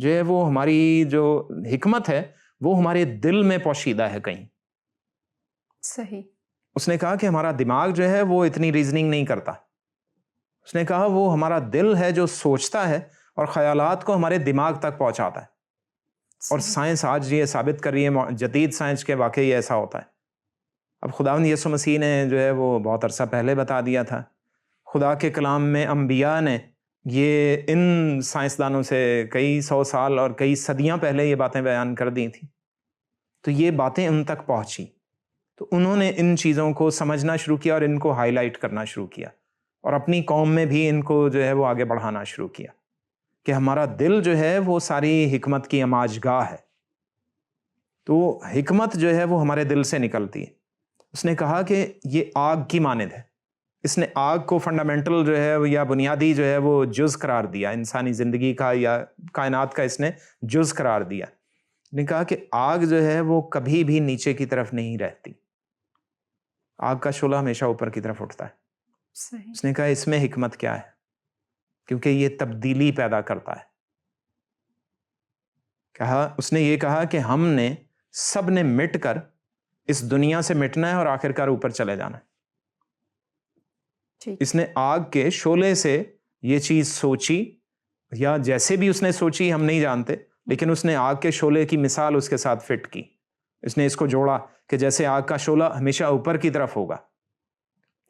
جو ہے وہ ہماری جو حکمت ہے وہ ہمارے دل میں پوشیدہ ہے کہیں. صحیح. اس نے کہا کہ ہمارا دماغ جو ہے وہ اتنی ریزننگ نہیں کرتا. اس نے کہا وہ ہمارا دل ہے جو سوچتا ہے اور خیالات کو ہمارے دماغ تک پہنچاتا ہے. اور صحیح. سائنس آج یہ ثابت کر رہی ہے جدید سائنس کے واقعی ایسا ہوتا ہے. اب خداوند یسوع مسیح نے جو ہے وہ بہت عرصہ پہلے بتا دیا تھا. خدا کے کلام میں انبیاء نے یہ ان سائنسدانوں سے کئی 100 سال اور کئی صدیاں پہلے یہ باتیں بیان کر دی تھیں. تو یہ باتیں ان تک پہنچی تو انہوں نے ان چیزوں کو سمجھنا شروع کیا اور ان کو ہائی لائٹ کرنا شروع کیا اور اپنی قوم میں بھی ان کو جو ہے وہ آگے بڑھانا شروع کیا کہ ہمارا دل جو ہے وہ ساری حکمت کی اماج گاہ ہے. تو حکمت جو ہے وہ ہمارے دل سے نکلتی ہے. اس نے کہا کہ یہ آگ کی مانند ہے. اس نے آگ کو فنڈامنٹل جو ہے یا بنیادی جو ہے وہ جز قرار دیا انسانی زندگی کا یا کائنات کا. اس نے جز قرار دیا. نے کہا کہ آگ جو ہے وہ کبھی بھی نیچے کی طرف نہیں رہتی. آگ کا شعلہ ہمیشہ اوپر کی طرف اٹھتا ہے. صحیح. اس نے کہا اس میں حکمت کیا ہے کیونکہ یہ تبدیلی پیدا کرتا ہے. کہا اس نے یہ کہا کہ ہم نے سب نے مٹ کر اس دنیا سے مٹنا ہے اور آخرکار اوپر چلے جانا ہے. ٹھیک. اس نے آگ کے شعلے سے یہ چیز سوچی یا جیسے بھی اس نے سوچی ہم نہیں جانتے لیکن اس نے آگ کے شعلے کی مثال اس کے ساتھ فٹ کی. اس نے اس کو جوڑا کہ جیسے آگ کا شعلہ ہمیشہ اوپر کی طرف ہوگا.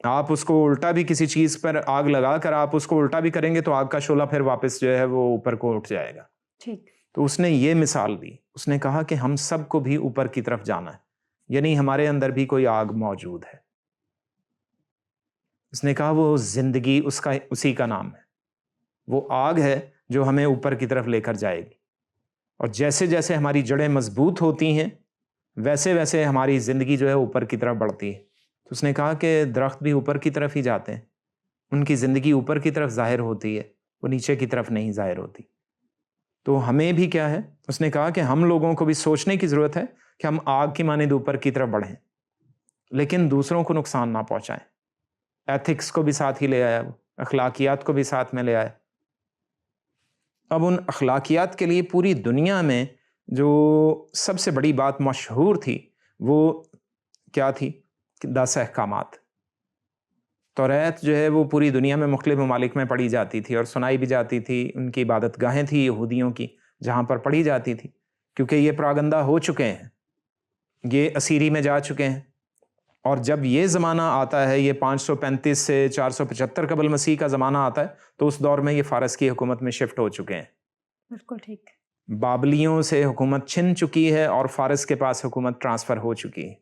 آپ اس کو الٹا بھی کسی چیز پر آگ لگا کر آپ اس کو الٹا بھی کریں گے تو آگ کا شعلہ پھر واپس جو ہے وہ اوپر کو اٹھ جائے گا. ٹھیک. تو اس نے یہ مثال دی. اس نے کہا کہ ہم سب کو بھی اوپر کی طرف جانا ہے یعنی ہمارے اندر بھی کوئی آگ موجود ہے. اس نے کہا وہ زندگی اسی کا نام ہے. وہ آگ ہے جو ہمیں اوپر کی طرف لے کر جائے گی اور جیسے جیسے ہماری جڑیں مضبوط ہوتی ہیں ویسے ویسے ہماری زندگی جو ہے اوپر کی طرف بڑھتی ہے. تو اس نے کہا کہ درخت بھی اوپر کی طرف ہی جاتے ہیں. ان کی زندگی اوپر کی طرف ظاہر ہوتی ہے وہ نیچے کی طرف نہیں ظاہر ہوتی. تو ہمیں بھی کیا ہے اس نے کہا کہ ہم لوگوں کو بھی سوچنے کی ضرورت ہے کہ ہم آگ کی مانند اوپر کی طرف بڑھیں لیکن دوسروں کو نقصان نہ پہنچائیں. ایتھکس کو بھی ساتھ ہی لے آیا, وہ اخلاقیات کو بھی ساتھ میں لے آیا. اب ان اخلاقیات کے لیے پوری دنیا میں جو سب سے بڑی بات مشہور تھی وہ کیا تھی؟ 10 احکامات. توریت جو ہے وہ پوری دنیا میں مختلف ممالک میں پڑھی جاتی تھی اور سنائی بھی جاتی تھی. ان کی عبادت گاہیں تھیں یہودیوں کی جہاں پر پڑھی جاتی تھی کیونکہ یہ پراگندہ ہو چکے ہیں, یہ اسیری میں جا چکے ہیں. اور جب یہ زمانہ آتا ہے یہ 535 سے 475 قبل مسیح کا زمانہ آتا ہے تو اس دور میں یہ فارس کی حکومت میں شفٹ ہو چکے ہیں. بالکل ٹھیک. بابلیوں سے حکومت چھن چکی ہے اور فارس کے پاس حکومت ٹرانسفر ہو چکی ہے.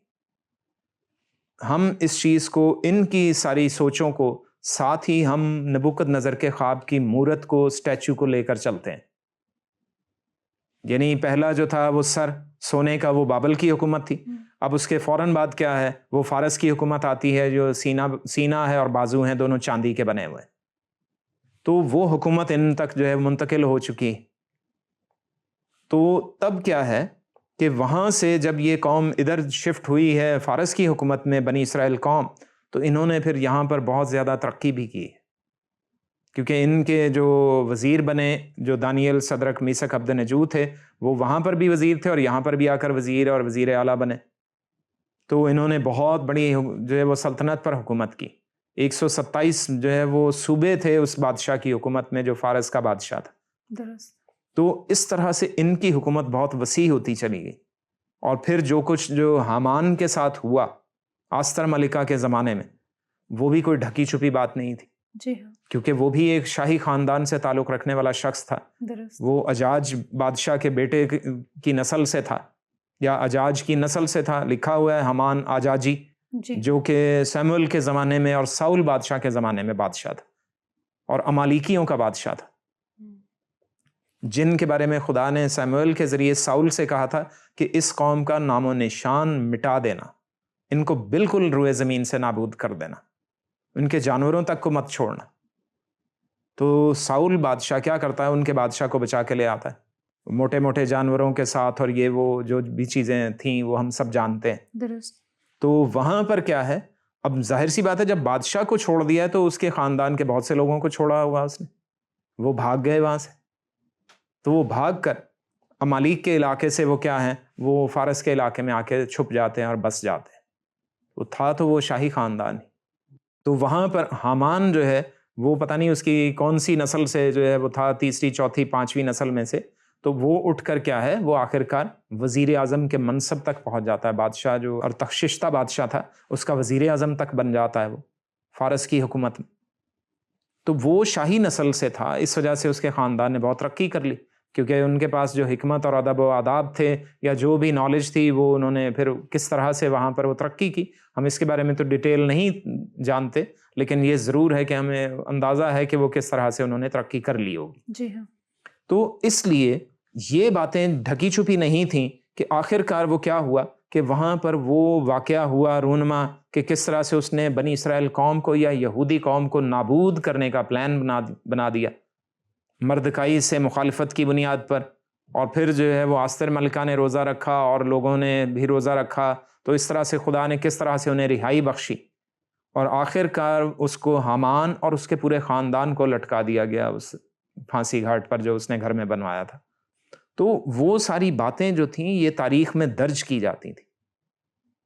ہم اس چیز کو ان کی ساری سوچوں کو ساتھ ہی ہم نبوکد نظر کے خواب کی مورت کو اسٹیچو کو لے کر چلتے ہیں. یعنی پہلا جو تھا وہ سر سونے کا وہ بابل کی حکومت تھی. اب اس کے فوراً بعد کیا ہے وہ فارس کی حکومت آتی ہے جو سینہ ہے اور بازو ہیں دونوں چاندی کے بنے ہوئے. تو وہ حکومت ان تک جو ہے منتقل ہو چکی. تو تب کیا ہے کہ وہاں سے جب یہ قوم ادھر شفٹ ہوئی ہے فارس کی حکومت میں بنی اسرائیل قوم تو انہوں نے پھر یہاں پر بہت زیادہ ترقی بھی کی کیونکہ ان کے جو وزیر بنے جو دانیل صدرک میثق عبدنجو تھے وہ وہاں پر بھی وزیر تھے اور یہاں پر بھی آ کر وزیر اور وزیر اعلیٰ بنے. تو انہوں نے بہت بڑی جو ہے وہ سلطنت پر حکومت کی. 127 جو ہے وہ صوبے تھے اس بادشاہ کی حکومت میں جو فارس کا بادشاہ تھا. درست. تو اس طرح سے ان کی حکومت بہت وسیع ہوتی چلی گئی. اور پھر جو کچھ جو حامان کے ساتھ ہوا آستر ملکہ کے زمانے میں وہ بھی کوئی ڈھکی چھپی بات نہیں تھی. جی ہاں. کیونکہ وہ بھی ایک شاہی خاندان سے تعلق رکھنے والا شخص تھا. درست. وہ اجاج بادشاہ کے بیٹے کی نسل سے تھا یا اجاج کی نسل سے تھا. لکھا ہوا ہے حمان آجاجی جی. جو کہ سیموئل کے زمانے میں اور ساؤل بادشاہ کے زمانے میں بادشاہ تھا اور امالیکیوں کا بادشاہ تھا جن کے بارے میں خدا نے سیموئل کے ذریعے ساؤل سے کہا تھا کہ اس قوم کا نام و نشان مٹا دینا, ان کو بالکل روئے زمین سے نابود کر دینا, ان کے جانوروں تک کو مت چھوڑنا. تو ساؤل بادشاہ کیا کرتا ہے ان کے بادشاہ کو بچا کے لے آتا ہے موٹے موٹے جانوروں کے ساتھ اور یہ وہ جو بھی چیزیں تھیں وہ ہم سب جانتے ہیں. درست. تو وہاں پر کیا ہے اب ظاہر سی بات ہے جب بادشاہ کو چھوڑ دیا ہے تو اس کے خاندان کے بہت سے لوگوں کو چھوڑا ہوا اس نے, وہ بھاگ گئے وہاں سے. تو وہ بھاگ کر امالیک کے علاقے سے وہ کیا ہیں، وہ فارس کے علاقے میں آ کے چھپ جاتے ہیں اور بس جاتے ہیں۔ وہ تھا تو وہ شاہی خاندان ہی، تو وہاں پر حامان جو ہے وہ پتہ نہیں اس کی کون سی نسل سے جو ہے وہ تھا، تیسری چوتھی پانچویں نسل میں سے، تو وہ اٹھ کر کیا ہے، وہ آخرکار وزیر اعظم کے منصب تک پہنچ جاتا ہے۔ بادشاہ جو ارتخششتہ بادشاہ تھا اس کا وزیر اعظم تک بن جاتا ہے وہ فارس کی حکومت میں۔ تو وہ شاہی نسل سے تھا، اس وجہ سے اس کے خاندان نے بہت ترقی کر لی، کیونکہ ان کے پاس جو حکمت اور ادب و آداب تھے یا جو بھی نالج تھی وہ انہوں نے پھر کس طرح سے وہاں پر وہ ترقی کی، ہم اس کے بارے میں تو ڈیٹیل نہیں جانتے، لیکن یہ ضرور ہے کہ ہمیں اندازہ ہے کہ وہ کس طرح سے انہوں نے ترقی کر لی ہوگی۔ جی ہاں۔ تو اس لیے یہ باتیں ڈھکی چھپی نہیں تھیں کہ آخر کار وہ کیا ہوا کہ وہاں پر وہ واقعہ ہوا رونما کہ کس طرح سے اس نے بنی اسرائیل قوم کو یا یہودی قوم کو نابود کرنے کا پلان بنا دیا مردکائی سے مخالفت کی بنیاد پر، اور پھر جو ہے وہ آستر ملکہ نے روزہ رکھا اور لوگوں نے بھی روزہ رکھا، تو اس طرح سے خدا نے کس طرح سے انہیں رہائی بخشی، اور آخر کار اس کو حامان اور اس کے پورے خاندان کو لٹکا دیا گیا اس پھانسی گھاٹ پر جو اس نے گھر میں بنوایا تھا۔ تو وہ ساری باتیں جو تھیں یہ تاریخ میں درج کی جاتی تھیں،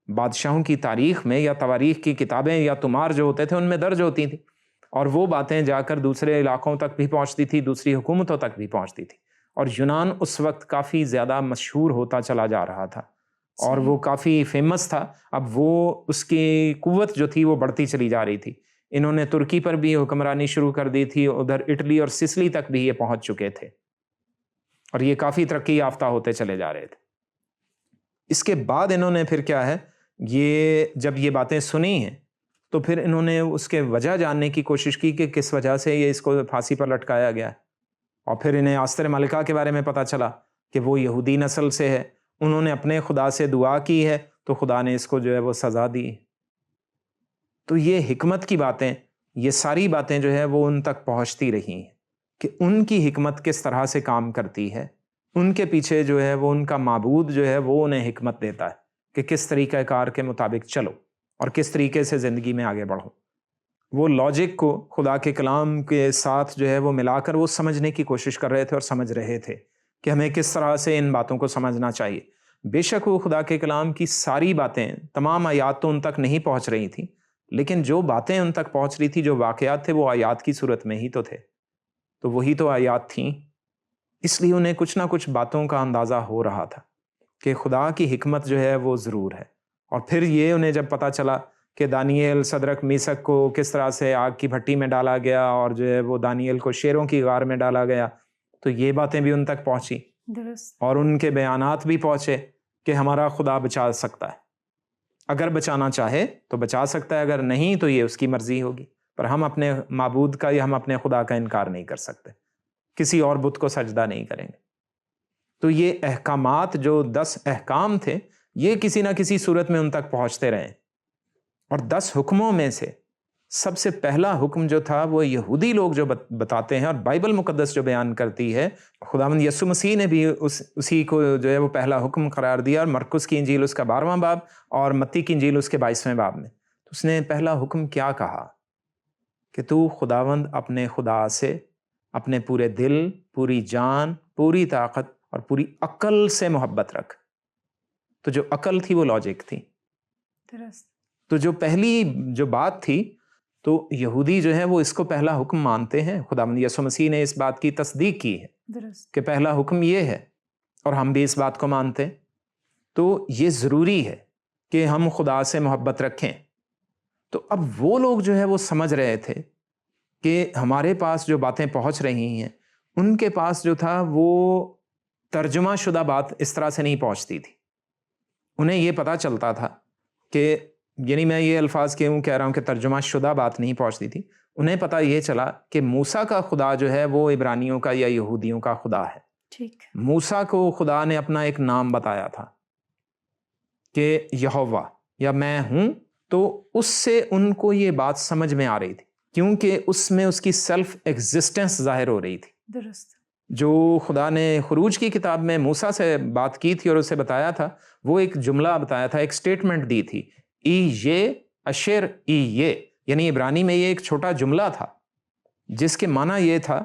بادشاہوں کی تاریخ میں یا تواریخ کی کتابیں یا تمار جو ہوتے تھے ان میں درج ہوتی تھیں، اور وہ باتیں جا کر دوسرے علاقوں تک بھی پہنچتی تھی، دوسری حکومتوں تک بھی پہنچتی تھی، اور یونان اس وقت کافی زیادہ مشہور ہوتا چلا جا رہا تھا اور وہ کافی فیمس تھا۔ اب وہ اس کی قوت جو تھی وہ بڑھتی چلی جا رہی تھی، انہوں نے ترکی پر بھی حکمرانی شروع کر دی تھی، ادھر اٹلی اور سسلی تک بھی یہ پہنچ چکے تھے، اور یہ کافی ترقی یافتہ ہوتے چلے جا رہے تھے۔ اس کے بعد انہوں نے پھر کیا ہے، یہ جب یہ باتیں سنی ہیں تو پھر انہوں نے اس کے وجہ جاننے کی کوشش کی کہ کس وجہ سے یہ اس کو پھانسی پر لٹکایا گیا ہے، اور پھر انہیں آستر ملکہ کے بارے میں پتہ چلا کہ وہ یہودی نسل سے ہے، انہوں نے اپنے خدا سے دعا کی ہے تو خدا نے اس کو جو ہے وہ سزا دی۔ تو یہ حکمت کی باتیں، یہ ساری باتیں جو ہے وہ ان تک پہنچتی رہی ہیں کہ ان کی حکمت کس طرح سے کام کرتی ہے، ان کے پیچھے جو ہے وہ ان کا معبود جو ہے وہ انہیں حکمت دیتا ہے کہ کس طریقہ کار کے مطابق چلو اور کس طریقے سے زندگی میں آگے بڑھو۔ وہ لاجک کو خدا کے کلام کے ساتھ جو ہے وہ ملا کر وہ سمجھنے کی کوشش کر رہے تھے اور سمجھ رہے تھے کہ ہمیں کس طرح سے ان باتوں کو سمجھنا چاہیے۔ بے شک وہ خدا کے کلام کی ساری باتیں، تمام آیات تو ان تک نہیں پہنچ رہی تھیں، لیکن جو باتیں ان تک پہنچ رہی تھی، جو واقعات تھے، وہ آیات کی صورت میں ہی تو تھے، تو وہی تو آیات تھیں۔ اس لیے انہیں کچھ نہ کچھ باتوں کا اندازہ ہو رہا تھا کہ خدا کی حکمت جو ہے وہ ضرور ہے۔ اور پھر یہ انہیں جب پتہ چلا کہ دانیل، صدرک، میثک کو کس طرح سے آگ کی بھٹی میں ڈالا گیا اور جو ہے وہ دانیل کو شیروں کی غار میں ڈالا گیا، تو یہ باتیں بھی ان تک پہنچی، اور ان کے بیانات بھی پہنچے کہ ہمارا خدا بچا سکتا ہے، اگر بچانا چاہے تو بچا سکتا ہے، اگر نہیں تو یہ اس کی مرضی ہوگی، پر ہم اپنے معبود کا یا ہم اپنے خدا کا انکار نہیں کر سکتے، کسی اور بت کو سجدہ نہیں کریں گے۔ تو یہ احکامات جو 10 احکام تھے، یہ کسی نہ کسی صورت میں ان تک پہنچتے رہے، اور 10 حکموں میں سے سب سے پہلا حکم جو تھا وہ یہودی لوگ جو بتاتے ہیں اور بائبل مقدس جو بیان کرتی ہے، خداوند یسوع مسیح نے بھی اسی کو جو ہے وہ پہلا حکم قرار دیا، اور مرکس کی انجیل اس کا 12واں باب اور متی کی انجیل اس کے 22ویں باب میں، تو اس نے پہلا حکم کیا کہا کہ تو خداوند اپنے خدا سے اپنے پورے دل، پوری جان، پوری طاقت اور پوری عقل سے محبت رکھ۔ تو جو عقل تھی وہ لاجک تھی، تو جو پہلی جو بات تھی، تو یہودی جو ہے وہ اس کو پہلا حکم مانتے ہیں، خداوند یسوع مسیح نے اس بات کی تصدیق کی ہے کہ پہلا حکم یہ ہے، اور ہم بھی اس بات کو مانتے ہیں۔ تو یہ ضروری ہے کہ ہم خدا سے محبت رکھیں۔ تو اب وہ لوگ جو ہے وہ سمجھ رہے تھے کہ ہمارے پاس جو باتیں پہنچ رہی ہیں، ان کے پاس جو تھا وہ ترجمہ شدہ بات اس طرح سے نہیں پہنچتی تھی۔ انہیں یہ پتہ چلتا تھا کہ، یعنی میں یہ الفاظ کیوں کہہ رہا ہوں کہ ترجمہ شدہ بات نہیں پہنچتی تھی، انہیں پتہ یہ چلا کہ موسیٰ کا خدا جو ہے وہ عبرانیوں کا یا یہودیوں کا خدا ہے۔ ٹھیک۔ موسیٰ کو خدا نے اپنا ایک نام بتایا تھا کہ یہوہ یا میں ہوں، تو اس سے ان کو یہ بات سمجھ میں آ رہی تھی، کیونکہ اس میں اس کی سیلف ایگزسٹنس ظاہر ہو رہی تھی۔ درست۔ جو خدا نے خروج کی کتاب میں موسیٰ سے بات کی تھی اور اسے بتایا تھا، وہ ایک جملہ بتایا تھا، ایک سٹیٹمنٹ دی تھی، ای یہ اشر ای یہ، یعنی عبرانی میں یہ ایک چھوٹا جملہ تھا جس کے معنی یہ تھا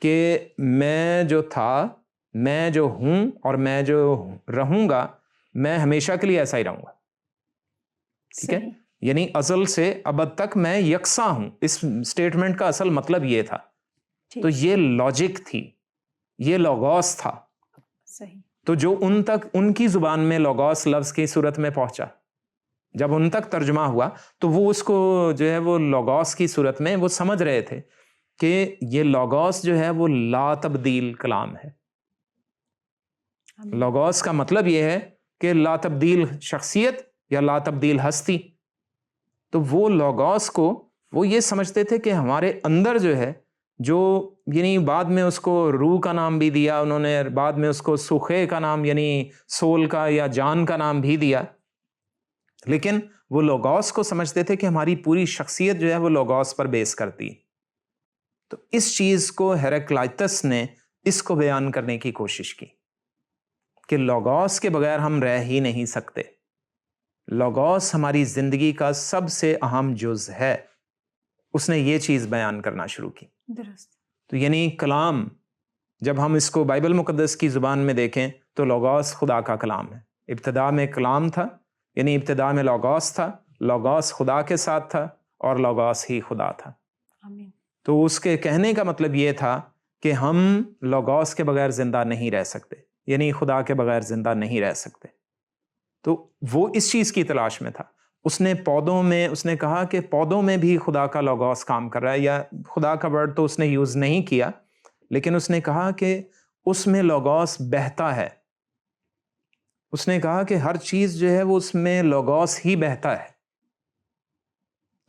کہ میں جو تھا میں جو ہوں اور میں جو رہوں گا میں ہمیشہ کے لیے ایسا ہی رہوں گا. ٹھیک ہے, یعنی ازل سے ابد تک میں یکساں ہوں. اس سٹیٹمنٹ کا اصل مطلب یہ تھا. تو یہ لاجک تھی, یہ لوگوس تھا. صحیح. تو جو ان تک ان کی زبان میں لوگوس لفظ کی صورت میں پہنچا, جب ان تک ترجمہ ہوا تو وہ اس کو جو ہے وہ لوگوس کی صورت میں وہ سمجھ رہے تھے کہ یہ لوگوس جو ہے وہ لا تبدیل کلام ہے. لوگوس کا مطلب یہ ہے کہ لا تبدیل شخصیت یا لا تبدیل ہستی. تو وہ لوگوس کو وہ یہ سمجھتے تھے کہ ہمارے اندر جو ہے, جو یعنی بعد میں اس کو روح کا نام بھی دیا انہوں نے, بعد میں اس کو سوخے کا نام یعنی سول کا یا جان کا نام بھی دیا, لیکن وہ لوگوس کو سمجھتے تھے کہ ہماری پوری شخصیت جو ہے وہ لوگوس پر بیس کرتی. تو اس چیز کو ہیراکلائٹس نے اس کو بیان کرنے کی کوشش کی کہ لوگوس کے بغیر ہم رہ ہی نہیں سکتے. لوگوس ہماری زندگی کا سب سے اہم جز ہے. اس نے یہ چیز بیان کرنا شروع کی. درست. تو یعنی کلام, جب ہم اس کو بائبل مقدس کی زبان میں دیکھیں تو لوگوس خدا کا کلام ہے. ابتدا میں کلام تھا, یعنی ابتدا میں لوگوس تھا, لوگوس خدا کے ساتھ تھا اور لوگوس ہی خدا تھا. آمین. تو اس کے کہنے کا مطلب یہ تھا کہ ہم لوگوس کے بغیر زندہ نہیں رہ سکتے, یعنی خدا کے بغیر زندہ نہیں رہ سکتے. تو وہ اس چیز کی تلاش میں تھا. اس نے پودوں میں, اس نے کہا کہ پودوں میں بھی خدا کا لوگوس کام کر رہا ہے, یا خدا کا ورڈ تو اس نے یوز نہیں کیا, لیکن اس نے کہا کہ اس میں لوگوس بہتا ہے. اس نے کہا کہ ہر چیز جو ہے وہ اس میں لوگوس ہی بہتا ہے.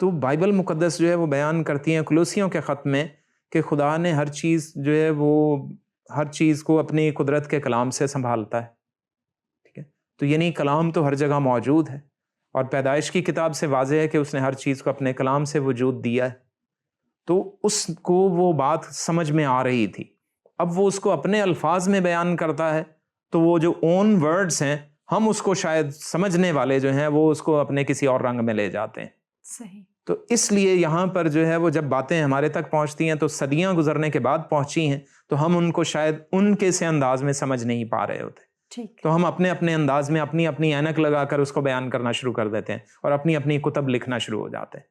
تو بائبل مقدس جو ہے وہ بیان کرتی ہیں کولوسیوں کے خط میں کہ خدا نے ہر چیز جو ہے وہ ہر چیز کو اپنی قدرت کے کلام سے سنبھالتا ہے. ٹھیک ہے, تو یعنی کلام تو ہر جگہ موجود ہے, اور پیدائش کی کتاب سے واضح ہے کہ اس نے ہر چیز کو اپنے کلام سے وجود دیا ہے. تو اس کو وہ بات سمجھ میں آ رہی تھی. اب وہ اس کو اپنے الفاظ میں بیان کرتا ہے, تو وہ جو اون ورڈز ہیں ہم اس کو شاید سمجھنے والے جو ہیں وہ اس کو اپنے کسی اور رنگ میں لے جاتے ہیں. صحیح. تو اس لیے یہاں پر جو ہے وہ جب باتیں ہمارے تک پہنچتی ہیں تو صدیاں گزرنے کے بعد پہنچی ہیں, تو ہم ان کو شاید ان کے سے انداز میں سمجھ نہیں پا رہے ہوتے. ٹھیک. تو ہم اپنے اپنے انداز میں اپنی اپنی اینک لگا کر اس کو بیان کرنا شروع کر دیتے ہیں اور اپنی اپنی کتب لکھنا شروع ہو جاتے ہیں.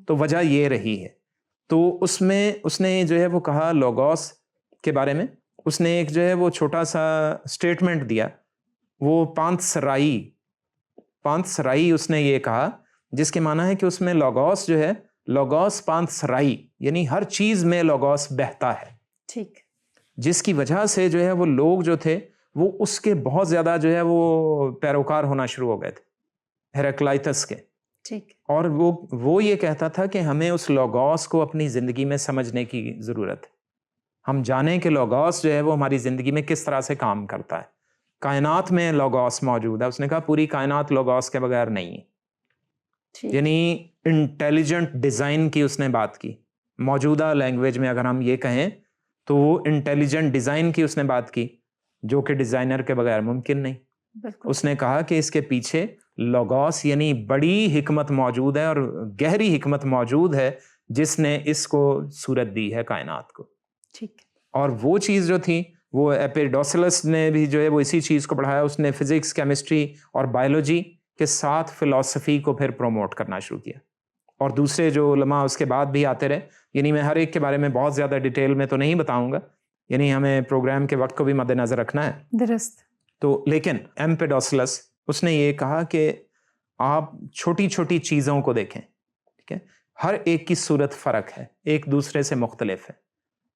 تو وجہ یہ رہی ہے. تو اس میں اس نے جو ہے وہ کہا لوگوس کے بارے میں, اس نے ایک جو ہے وہ چھوٹا سا سٹیٹمنٹ دیا, وہ پانت سرائی اس نے یہ کہا, جس کے معنی ہے کہ اس میں لوگوس جو ہے لوگوس پانت سرائی, یعنی ہر چیز میں لوگوس بہتا ہے. ٹھیک. جس کی وجہ سے جو ہے وہ لوگ جو تھے وہ اس کے بہت زیادہ جو ہے وہ پیروکار ہونا شروع ہو گئے تھے ہیراکلائٹس کے. ٹھیک. اور وہ یہ کہتا تھا کہ ہمیں اس لوگوس کو اپنی زندگی میں سمجھنے کی ضرورت ہے. ہم جانیں کہ لوگوس جو ہے وہ ہماری زندگی میں کس طرح سے کام کرتا ہے. کائنات میں لوگوس موجود ہے. اس نے کہا پوری کائنات لوگوس کے بغیر نہیں ہے. یعنی انٹیلیجنٹ ڈیزائن کی اس نے بات کی. موجودہ لینگویج میں اگر ہم یہ کہیں تو وہ انٹیلیجنٹ ڈیزائن کی اس نے بات کی, جو کہ ڈیزائنر کے بغیر ممکن نہیں. اس نے کہا کہ اس کے پیچھے لوگوس یعنی بڑی حکمت موجود ہے اور گہری حکمت موجود ہے, جس نے اس کو صورت دی ہے کائنات کو. ٹھیک. اور وہ چیز جو تھی وہ ایپیڈوسلس نے بھی جو ہے وہ اسی چیز کو پڑھایا. اس نے فزکس, کیمسٹری اور بایولوجی کے ساتھ فلسفی کو پھر پروموٹ کرنا شروع کیا. اور دوسرے جو علماء اس کے بعد بھی آتے رہے, یعنی میں ہر ایک کے بارے میں بہت زیادہ ڈیٹیل میں تو نہیں بتاؤں گا, یعنی ہمیں پروگرام کے وقت کو بھی مد نظر رکھنا ہے. درست. تو لیکن ایمپیڈوسلس اس نے یہ کہا کہ آپ چھوٹی چھوٹی چیزوں کو دیکھیں. ٹھیک ہے, ہر ایک کی صورت فرق ہے, ایک دوسرے سے مختلف ہے.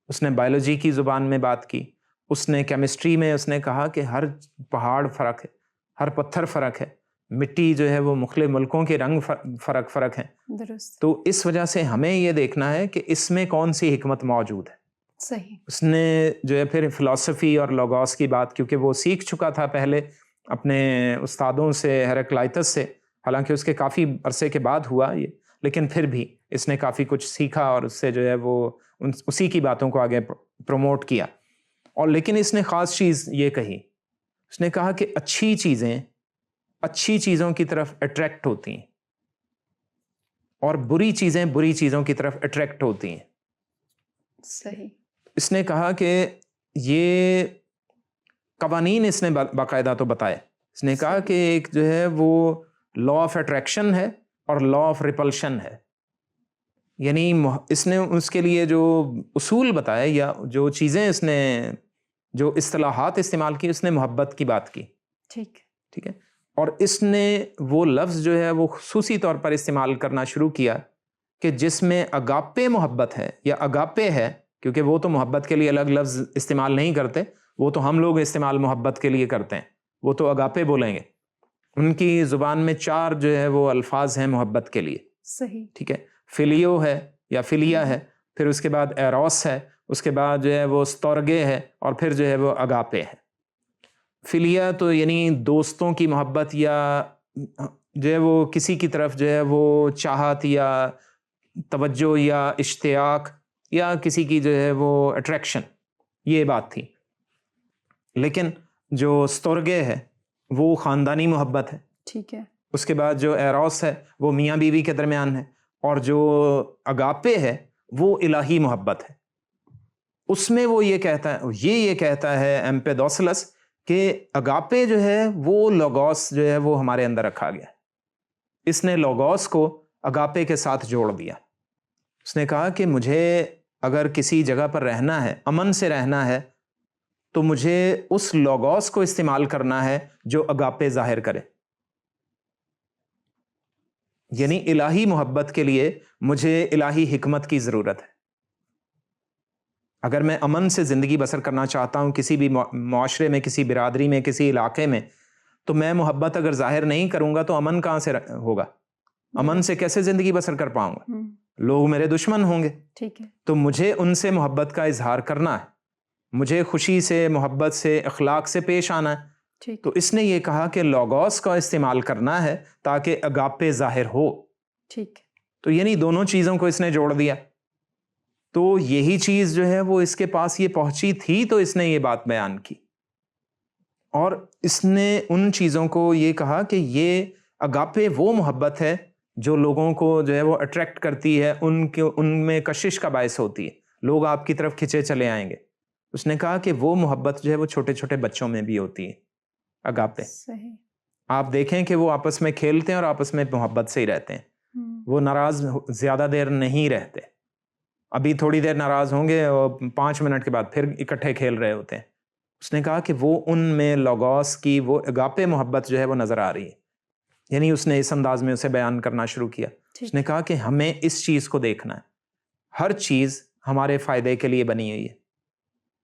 اس نے بایولوجی کی زبان میں بات کی. اس نے کیمسٹری میں اس نے کہا کہ ہر پہاڑ فرق ہے, ہر پتھر فرق ہے, مٹی جو ہے وہ مختلف ملکوں کے رنگ فرق ہیں. درست. تو اس وجہ سے ہمیں یہ دیکھنا ہے کہ اس میں کون سی حکمت موجود ہے. صحیح. اس نے جو ہے پھر فلسفی اور لوگوس کی بات, کیونکہ وہ سیکھ چکا تھا پہلے اپنے استادوں سے, ہیراکلائٹس سے, حالانکہ اس کے کافی عرصے کے بعد ہوا یہ, لیکن پھر بھی اس نے کافی کچھ سیکھا اور اس سے جو ہے وہ اسی کی باتوں کو آگے پروموٹ کیا. اور لیکن اس نے خاص چیز یہ کہی, اس نے کہا کہ اچھی چیزیں اچھی چیزوں کی طرف اٹریکٹ ہوتی ہیں اور بری چیزیں بری چیزوں کی طرف اٹریکٹ ہوتی ہیں. صحیح. اس نے کہا کہ یہ قوانین اس نے باقاعدہ تو بتائے. اس نے کہا کہ ایک جو ہے وہ لا آف اٹریکشن ہے اور لا آف ریپلشن ہے. یعنی اس نے اس کے لیے جو اصول بتائے یا جو چیزیں اس نے جو اصطلاحات استعمال کی، اس نے محبت کی بات کی. ٹھیک ہے. اور اس نے وہ لفظ جو ہے وہ خصوصی طور پر استعمال کرنا شروع کیا کہ جس میں اگاپے محبت ہے یا اگاپے ہے، کیونکہ وہ تو محبت کے لیے الگ لفظ استعمال نہیں کرتے، وہ تو ہم لوگ استعمال محبت کے لیے کرتے ہیں، وہ تو اگاپے بولیں گے. ان کی زبان میں 4 جو ہے وہ الفاظ ہیں محبت کے لیے. صحیح. ٹھیک ہے. فلیو ہے یا فلیا ہے، پھر اس کے بعد ایروس ہے، اس کے بعد جو ہے وہ ستورگے ہے، اور پھر جو ہے وہ اگاپے ہے. فلیا تو یعنی دوستوں کی محبت یا جو ہے وہ کسی کی طرف جو ہے وہ چاہت یا توجہ یا اشتیاق یا کسی کی جو ہے وہ اٹریکشن، یہ بات تھی. لیکن جو ستورگے ہے وہ خاندانی محبت ہے. ٹھیک ہے. اس کے بعد جو ایروس ہے وہ میاں بیوی کے درمیان ہے، اور جو اگاپے ہے وہ الہی محبت ہے. اس میں وہ یہ کہتا ہے ایمپیدوسلس کہ اگاپے جو ہے وہ لوگوس جو ہے وہ ہمارے اندر رکھا گیا. اس نے لوگوس کو اگاپے کے ساتھ جوڑ دیا. اس نے کہا کہ مجھے اگر کسی جگہ پر رہنا ہے، امن سے رہنا ہے، تو مجھے اس لوگوس کو استعمال کرنا ہے جو اگاپے ظاہر کرے. یعنی الہی محبت کے لیے مجھے الہی حکمت کی ضرورت ہے. اگر میں امن سے زندگی بسر کرنا چاہتا ہوں کسی بھی معاشرے میں، کسی برادری میں، کسی علاقے میں، تو میں محبت اگر ظاہر نہیں کروں گا تو امن کہاں سے ہوگا؟ امن سے کیسے زندگی بسر کر پاؤں گا؟ لوگ میرے دشمن ہوں گے. ٹھیک ہے. تو مجھے ان سے محبت کا اظہار کرنا ہے، مجھے خوشی سے، محبت سے، اخلاق سے پیش آنا ہے. تو اس نے یہ کہا کہ لوگوس کا استعمال کرنا ہے تاکہ اگاپے ظاہر ہو. ٹھیک. تو یعنی دونوں چیزوں کو اس نے جوڑ دیا. تو یہی چیز جو ہے وہ اس کے پاس یہ پہنچی تھی، تو اس نے یہ بات بیان کی، اور اس نے ان چیزوں کو یہ کہا کہ یہ اگاپے وہ محبت ہے جو لوگوں کو جو ہے وہ اٹریکٹ کرتی ہے، ان میں کشش کا باعث ہوتی ہے، لوگ آپ کی طرف کھنچے چلے آئیں گے. اس نے کہا کہ وہ محبت جو ہے وہ چھوٹے چھوٹے بچوں میں بھی ہوتی ہے. اگاپے صحیح. آپ دیکھیں کہ وہ آپس میں کھیلتے ہیں اور آپس میں محبت سے ہی رہتے ہیں. وہ ناراض زیادہ دیر نہیں رہتے. ابھی تھوڑی دیر ناراض ہوں گے اور 5 منٹ کے بعد پھر اکٹھے کھیل رہے ہوتے ہیں. اس نے کہا کہ وہ ان میں لوگوس کی وہ اگاپے محبت جو ہے وہ نظر آ رہی ہے. یعنی اس نے اس انداز میں اسے بیان کرنا شروع کیا. اس نے کہا کہ ہمیں اس چیز کو دیکھنا ہے، ہر چیز ہمارے فائدے کے لیے بنی ہوئی ہے.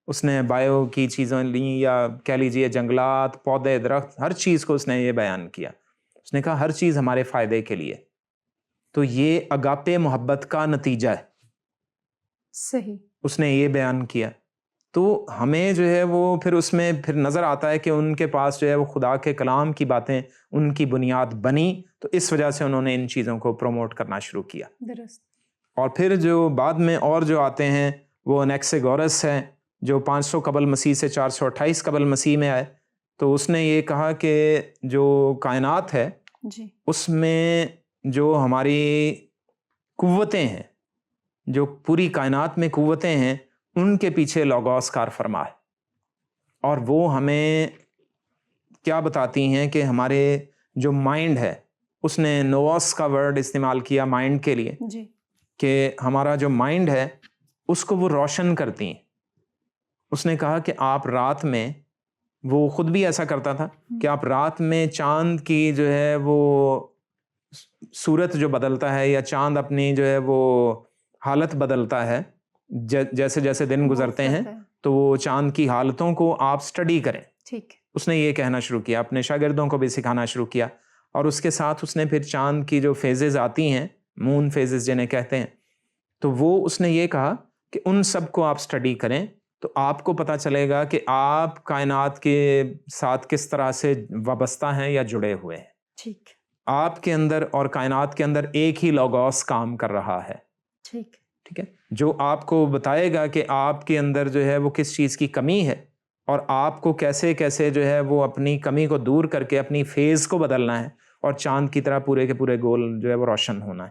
اس نے بایو کی چیزیں لیں یا کہہ لیجئے جنگلات، پودے، درخت، ہر چیز کو اس نے یہ بیان کیا. اس نے کہا ہر چیز ہمارے فائدے کے لیے. تو یہ اگاپے محبت کا نتیجہ ہے. صحیح. اس نے یہ بیان کیا. تو ہمیں جو ہے وہ پھر اس میں پھر نظر آتا ہے کہ ان کے پاس جو ہے وہ خدا کے کلام کی باتیں ان کی بنیاد بنی، تو اس وجہ سے انہوں نے ان چیزوں کو پروموٹ کرنا شروع کیا. درست. اور پھر جو بعد میں اور جو آتے ہیں وہ انیکسیگورس ہیں، جو 500 قبل مسیح سے 428 قبل مسیح میں آئے. تو اس نے یہ کہا کہ جو کائنات ہے اس میں جو ہماری قوتیں ہیں، جو پوری کائنات میں قوتیں ہیں، ان کے پیچھے لوگوس کار فرما ہے. اور وہ ہمیں کیا بتاتی ہیں کہ ہمارے جو مائنڈ ہے، اس نے نووس کا ورڈ استعمال کیا مائنڈ کے لیے، کہ ہمارا جو مائنڈ ہے اس کو وہ روشن کرتی ہیں. اس نے کہا کہ آپ رات میں، وہ خود بھی ایسا کرتا تھا کہ آپ رات میں چاند کی جو ہے وہ صورت جو بدلتا ہے یا چاند اپنی جو ہے وہ حالت بدلتا ہے، جیسے جیسے دن گزرتے ہیں تو وہ چاند کی حالتوں کو آپ سٹڈی کریں. ٹھیک. اس نے یہ کہنا شروع کیا، اپنے شاگردوں کو بھی سکھانا شروع کیا. اور اس کے ساتھ اس نے پھر چاند کی جو فیزز آتی ہیں، مون فیزز جنہیں کہتے ہیں، تو وہ اس نے یہ کہا کہ ان سب کو آپ سٹڈی کریں تو آپ کو پتہ چلے گا کہ آپ کائنات کے ساتھ کس طرح سے وابستہ ہیں یا جڑے ہوئے ہیں. ٹھیک. آپ کے اندر اور کائنات کے اندر ایک ہی لوگوس کام کر رہا ہے. ٹھیک. ٹھیک ہے، جو آپ کو بتائے گا کہ آپ کے اندر جو ہے وہ کس چیز کی کمی ہے، اور آپ کو کیسے کیسے جو ہے وہ اپنی کمی کو دور کر کے اپنی فیز کو بدلنا ہے، اور چاند کی طرح پورے کے پورے گول جو ہے وہ روشن ہونا ہے.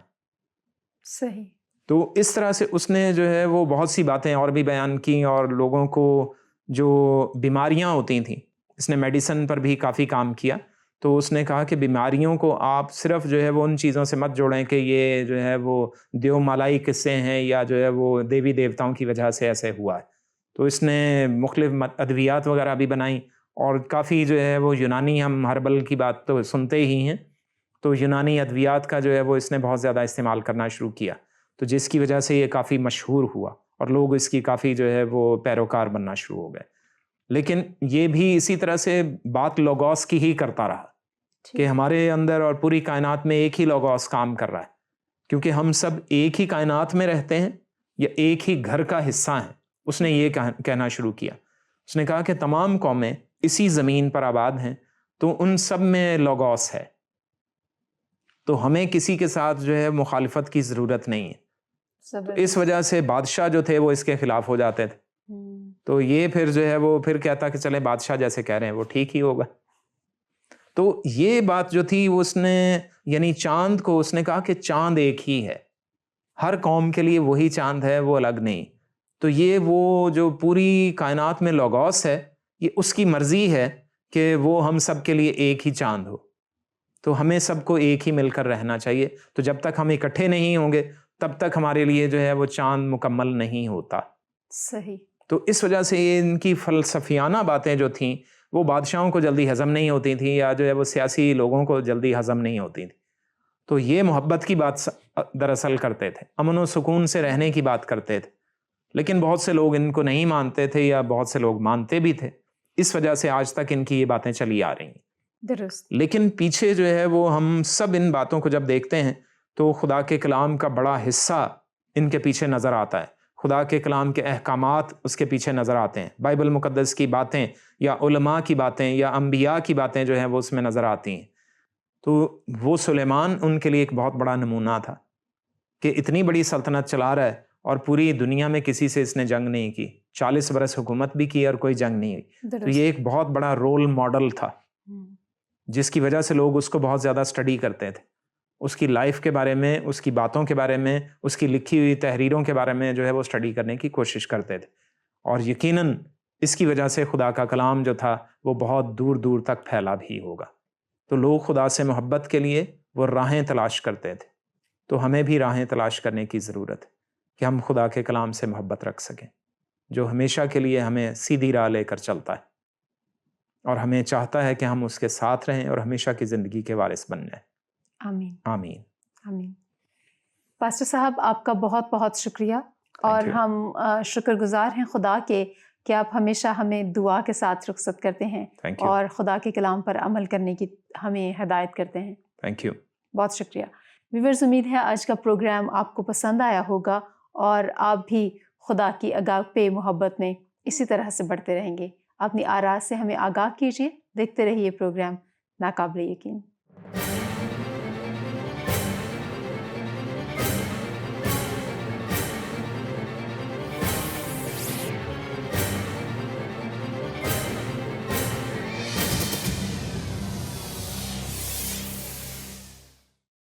صحیح. تو اس طرح سے اس نے جو ہے وہ بہت سی باتیں اور بھی بیان کی، اور لوگوں کو جو بیماریاں ہوتی تھیں اس نے میڈیسن پر بھی کافی کام کیا. تو اس نے کہا کہ بیماریوں کو آپ صرف جو ہے وہ ان چیزوں سے مت جوڑیں کہ یہ جو ہے وہ دیو مالائی قصے ہیں یا جو ہے وہ دیوی دیوتاؤں کی وجہ سے ایسے ہوا ہے. تو اس نے مختلف ادویات وغیرہ بھی بنائیں اور کافی جو ہے وہ یونانی، ہم ہربل کی بات تو سنتے ہی ہیں، تو یونانی ادویات کا جو ہے وہ اس نے بہت زیادہ استعمال کرنا شروع کیا، تو جس کی وجہ سے یہ کافی مشہور ہوا اور لوگ اس کی کافی جو ہے وہ پیروکار بننا شروع ہو گئے. لیکن یہ بھی اسی طرح سے بات لوگوس کی ہی کرتا رہا کہ ہمارے اندر اور پوری کائنات میں ایک ہی لوگوس کام کر رہا ہے، کیونکہ ہم سب ایک ہی کائنات میں رہتے ہیں یا ایک ہی گھر کا حصہ ہیں. اس نے یہ کہنا شروع کیا. اس نے کہا کہ تمام قومیں اسی زمین پر آباد ہیں تو ان سب میں لوگوس ہے، تو ہمیں کسی کے ساتھ جو ہے مخالفت کی ضرورت نہیں ہے. تو اس وجہ سے بادشاہ جو تھے وہ اس کے خلاف ہو جاتے تھے. تو یہ پھر جو ہے وہ پھر کہتا کہ چلے بادشاہ جیسے کہہ رہے ہیں وہ ٹھیک ہی ہوگا. تو یہ بات جو تھی وہ اس نے یعنی چاند کو اس نے کہا کہ چاند ایک ہی ہے، ہر قوم کے لیے وہی چاند ہے، وہ الگ نہیں. تو یہ وہ جو پوری کائنات میں لوگوس ہے، یہ اس کی مرضی ہے کہ وہ ہم سب کے لیے ایک ہی چاند ہو. تو ہمیں سب کو ایک ہی مل کر رہنا چاہیے. تو جب تک ہم اکٹھے نہیں ہوں گے تب تک ہمارے لیے جو ہے وہ چاند مکمل نہیں ہوتا. صحیح. تو اس وجہ سے یہ ان کی فلسفیانہ باتیں جو تھیں وہ بادشاہوں کو جلدی ہضم نہیں ہوتی تھیں یا جو ہے وہ سیاسی لوگوں کو جلدی ہضم نہیں ہوتی تھیں. تو یہ محبت کی بات دراصل کرتے تھے، امن و سکون سے رہنے کی بات کرتے تھے. لیکن بہت سے لوگ ان کو نہیں مانتے تھے یا بہت سے لوگ مانتے بھی تھے. اس وجہ سے آج تک ان کی یہ باتیں چلی آ رہی ہیں. درست. لیکن پیچھے جو ہے وہ ہم سب ان باتوں کو جب دیکھتے ہیں تو خدا کے کلام کا بڑا حصہ ان کے پیچھے نظر آتا ہے. خدا کے کلام کے احکامات اس کے پیچھے نظر آتے ہیں. بائبل مقدس کی باتیں یا علماء کی باتیں یا انبیاء کی باتیں جو ہیں وہ اس میں نظر آتی ہیں. تو وہ سلیمان ان کے لیے ایک بہت بڑا نمونہ تھا کہ اتنی بڑی سلطنت چلا رہا ہے اور پوری دنیا میں کسی سے اس نے جنگ نہیں کی. 40 برس حکومت بھی کی اور کوئی جنگ نہیں ہوئی. تو یہ ایک بہت بڑا رول ماڈل تھا جس کی وجہ سے لوگ اس کو بہت زیادہ سٹڈی کرتے تھے. اس کی لائف کے بارے میں، اس کی باتوں کے بارے میں، اس کی لکھی ہوئی تحریروں کے بارے میں جو ہے وہ سٹڈی کرنے کی کوشش کرتے تھے. اور یقیناً اس کی وجہ سے خدا کا کلام جو تھا وہ بہت دور دور تک پھیلا بھی ہوگا. تو لوگ خدا سے محبت کے لیے وہ راہیں تلاش کرتے تھے. تو ہمیں بھی راہیں تلاش کرنے کی ضرورت ہے کہ ہم خدا کے کلام سے محبت رکھ سکیں جو ہمیشہ کے لیے ہمیں سیدھی راہ لے کر چلتا ہے اور ہمیں چاہتا ہے کہ ہم اس کے ساتھ رہیں اور ہمیشہ کی زندگی کے وارث بن جائیں. آمین. آمین. آمین. پاسٹر صاحب آپ کا بہت بہت شکریہ، اور ہم شکر گزار ہیں خدا کے کہ آپ ہمیشہ ہمیں دعا کے ساتھ رخصت کرتے ہیں اور خدا کے کلام پر عمل کرنے کی ہمیں ہدایت کرتے ہیں. Thank you. بہت شکریہ. ویورز، امید ہے آج کا پروگرام آپ کو پسند آیا ہوگا اور آپ بھی خدا کی اگاپے محبت میں اسی طرح سے بڑھتے رہیں گے. اپنی آراء سے ہمیں آگاہ کیجیے. دیکھتے رہیے پروگرام ناقابل یقین.